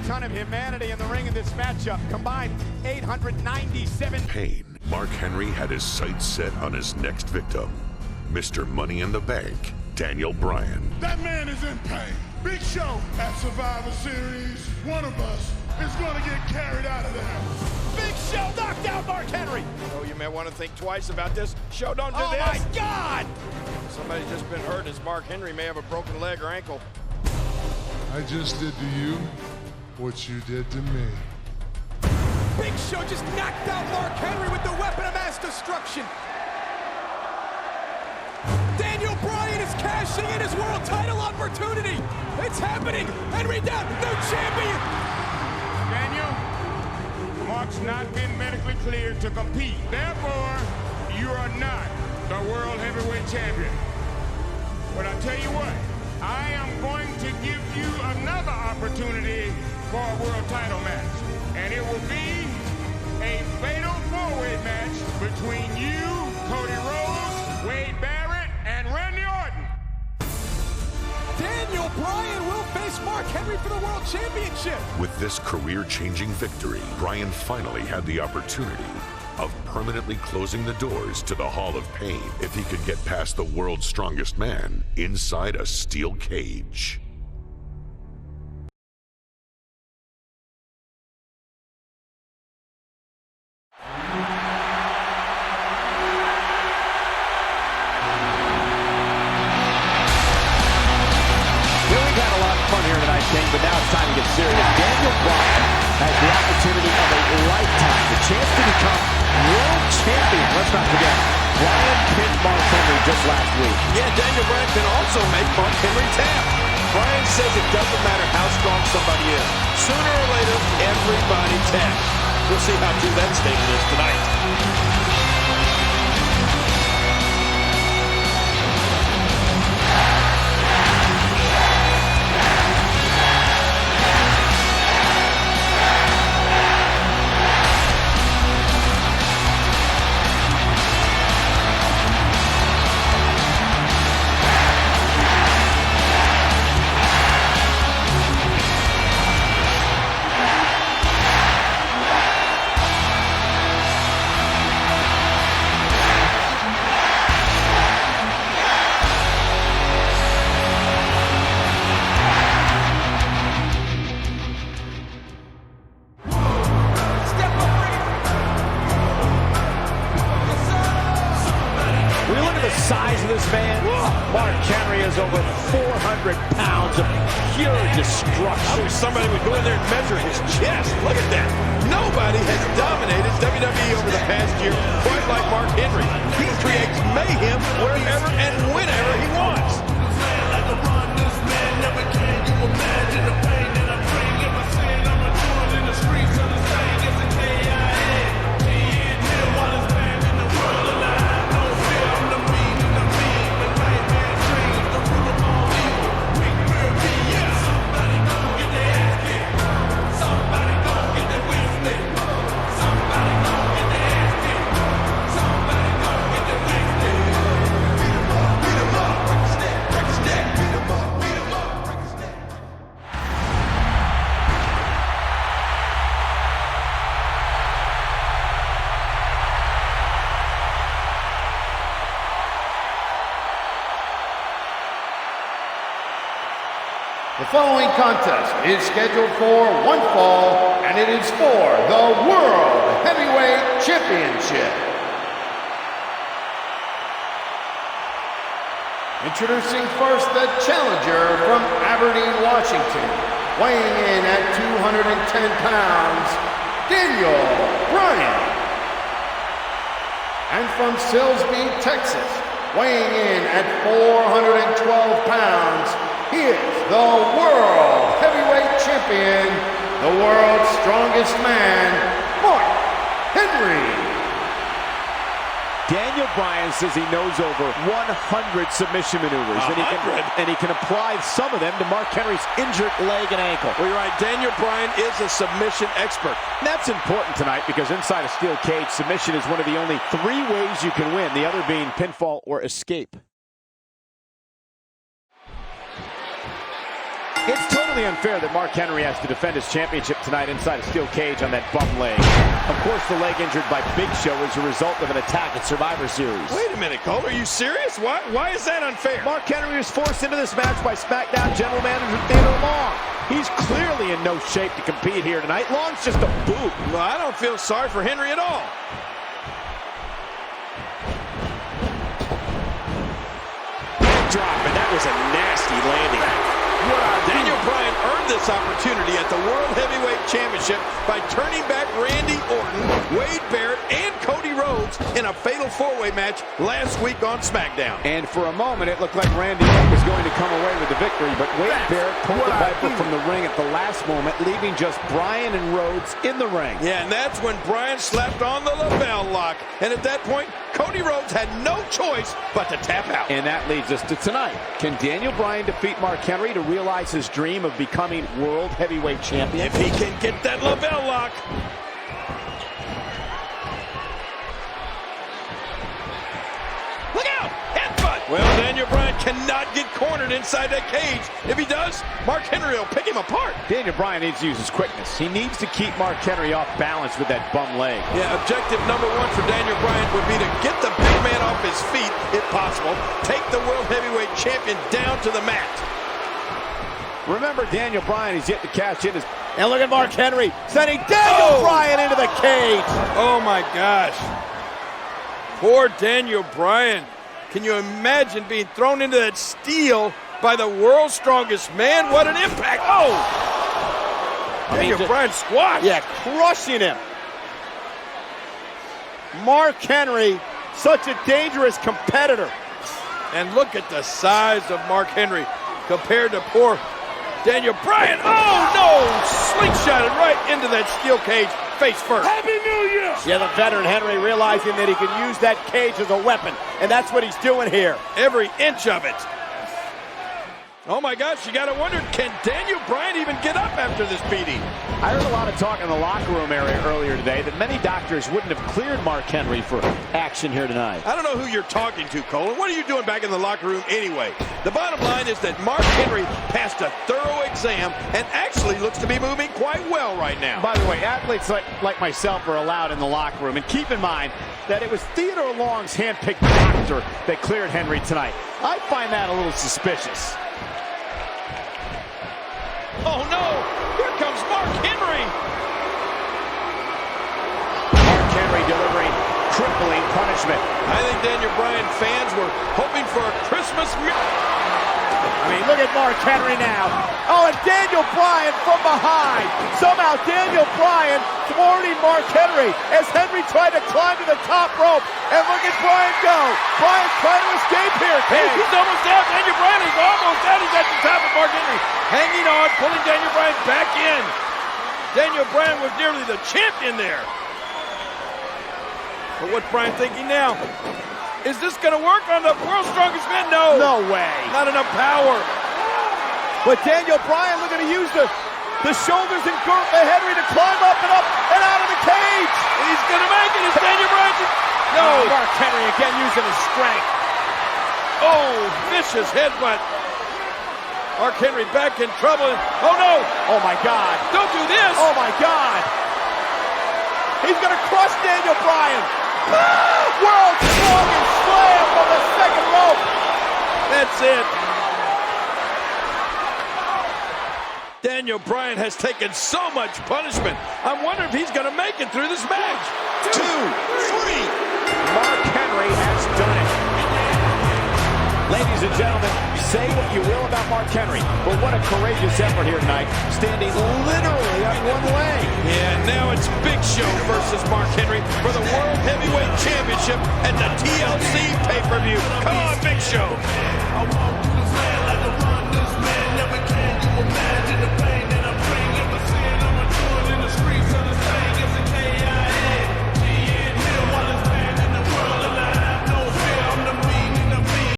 ton of humanity in the ring in this matchup. Combined 897. Pain. Mark Henry had his sights set on his next victim, Mr. Money in the Bank, Daniel Bryan. That man is in pain. Big Show at Survivor Series. One of us is going to get carried out of there. Big Show knocked out Mark Henry. Oh, you may want to think twice about this. Show, don't do this. Oh my God! Somebody's just been hurt as Mark Henry may have a broken leg or ankle. I just did to you what you did to me. Big Show just knocked out Mark Henry with the weapon of mass destruction. Daniel Bryan is cashing in his world title opportunity. It's happening. Henry down, new champion. Daniel, Mark's not been medically cleared to compete. Therefore, you are not the World Heavyweight Champion. But I tell you what, I am going to give you another opportunity for a world title match. And it will be a fatal four-way match between you, Cody Rhodes, Wade Barrett, and Randy Orton. Daniel Bryan will face Mark Henry for the World Championship. With this career-changing victory, Bryan finally had the opportunity of permanently closing the doors to the Hall of Pain if he could get past the world's strongest man inside a steel cage. But now it's time to get serious. Daniel Bryan has the opportunity of a lifetime, the chance to become world champion. Let's not forget, Bryan pinned Mark Henry just last week. Yeah, Daniel Bryan can also make Mark Henry tap. Bryan says it doesn't matter how strong somebody is. Sooner or later, everybody taps. We'll see how true that statement is tonight. Size of this man, Mark Henry is over 400 pounds of pure destruction. I wish somebody would go in there and measure his chest. Look at that. Nobody has dominated WWE over the past year quite like Mark Henry. He creates mayhem wherever and whenever he wants. The following contest is scheduled for one fall, and it is for the World Heavyweight Championship. Introducing first the challenger from Aberdeen, Washington, weighing in at 210 pounds, Daniel Bryan. And from Silsbee, Texas, weighing in at 412 pounds, he is the World Heavyweight Champion, the world's strongest man, Mark Henry. Daniel Bryan says he knows over 100 submission maneuvers, and he can apply some of them to Mark Henry's injured leg and ankle. Well, you're right. Daniel Bryan is a submission expert. And that's important tonight because inside a steel cage, submission is one of the only 3 ways you can win, the other being pinfall or escape. It's totally unfair that Mark Henry has to defend his championship tonight inside a steel cage on that bum leg. Of course, the leg injured by Big Show is a result of an attack at Survivor Series. Wait a minute, Cole. Are you serious? Why is that unfair? Mark Henry was forced into this match by SmackDown General Manager Theodore Long. He's clearly in no shape to compete here tonight. Long's just a boot. Well, I don't feel sorry for Henry at all. Drop, and that was a nasty landing. Daniel Bryan earned this opportunity at the World Heavyweight Championship by turning back Randy Orton, Wade Barrett, and Cody Rhodes in a fatal four-way match last week on SmackDown. And for a moment, it looked like Randy Orton was going to come away with the victory, but Wade Barrett pulled the Viper from the ring at the last moment, leaving just Bryan and Rhodes in the ring. Yeah, and that's when Bryan slapped on the lapel lock. And at that point, Cody Rhodes had no choice but to tap out. And that leads us to tonight. Can Daniel Bryan defeat Mark Henry to realize his dream of becoming World Heavyweight Champion? If he can get that lapel lock. Look out! Headbutt! Well, Daniel Bryan cannot get cornered inside that cage. If he does, Mark Henry will pick him apart. Daniel Bryan needs to use his quickness. He needs to keep Mark Henry off balance with that bum leg. Yeah, objective number one for Daniel Bryan would be to get the big man off his feet, if possible. Take the World Heavyweight Champion down to the mat. Remember, Daniel Bryan is yet to cash in his... And look at Mark Henry sending Daniel Bryan into the cage. Oh, my gosh. Poor Daniel Bryan. Can you imagine being thrown into that steel by the world's strongest man? What an impact. Oh! Daniel Bryan squashed. Yeah, crushing him. Mark Henry, such a dangerous competitor. And look at the size of Mark Henry compared to poor Daniel Bryan. Oh, no! Slingshotted right into that steel cage, face first. Happy New Year! Yeah, the veteran Henry realizing that he could use that cage as a weapon, and that's what he's doing here. Every inch of it. Oh my gosh, you gotta wonder, can Daniel Bryan even get up after this beating? I heard a lot of talk in the locker room area earlier today that many doctors wouldn't have cleared Mark Henry for action here tonight. I don't know who you're talking to, Cole. What are you doing back in the locker room anyway? The bottom line is that Mark Henry passed a thorough exam and actually looks to be moving quite well right now. By the way, athletes like myself are allowed in the locker room, and keep in mind that it was Theodore Long's hand-picked doctor that cleared Henry tonight. I find that a little suspicious. Oh no! Here comes Mark Henry! Mark Henry delivering crippling punishment. I think Daniel Bryan fans were hoping for a Christmas miracle. I mean, look at Mark Henry now. Oh, and Daniel Bryan from behind. Somehow Daniel Bryan thwarting Mark Henry as Henry tried to climb to the top rope. And look at Bryan go. Bryan trying to escape here. Hey, he's almost out. Daniel Bryan is almost out. He's at the top of Mark Henry. Hanging on, pulling Daniel Bryan back in. Daniel Bryan was nearly the champion there. But what's Bryan thinking now? Is this going to work on the world's strongest man? No. No way. Not enough power. But Daniel Bryan looking to use the shoulders and girth of Henry to climb up and out of the cage. He's going to make it. Is Daniel Bryan? No. Mark Henry again using his strength. Oh, vicious headbutt. Mark Henry back in trouble. Oh, no. Oh, my God. Don't do this. Oh, my God. He's going to crush Daniel Bryan. World's strongest slam from the second rope. That's it. Daniel Bryan has taken so much punishment. I'm wondering if he's going to make it through this match. 2, 3. Mark Henry has done it. Ladies and gentlemen, say what you will about Mark Henry, but what a courageous effort here tonight, standing literally on one leg. Yeah, now it's Big Show versus Mark Henry for the World Heavyweight Championship at the TLC pay-per-view. Come on, Big Show.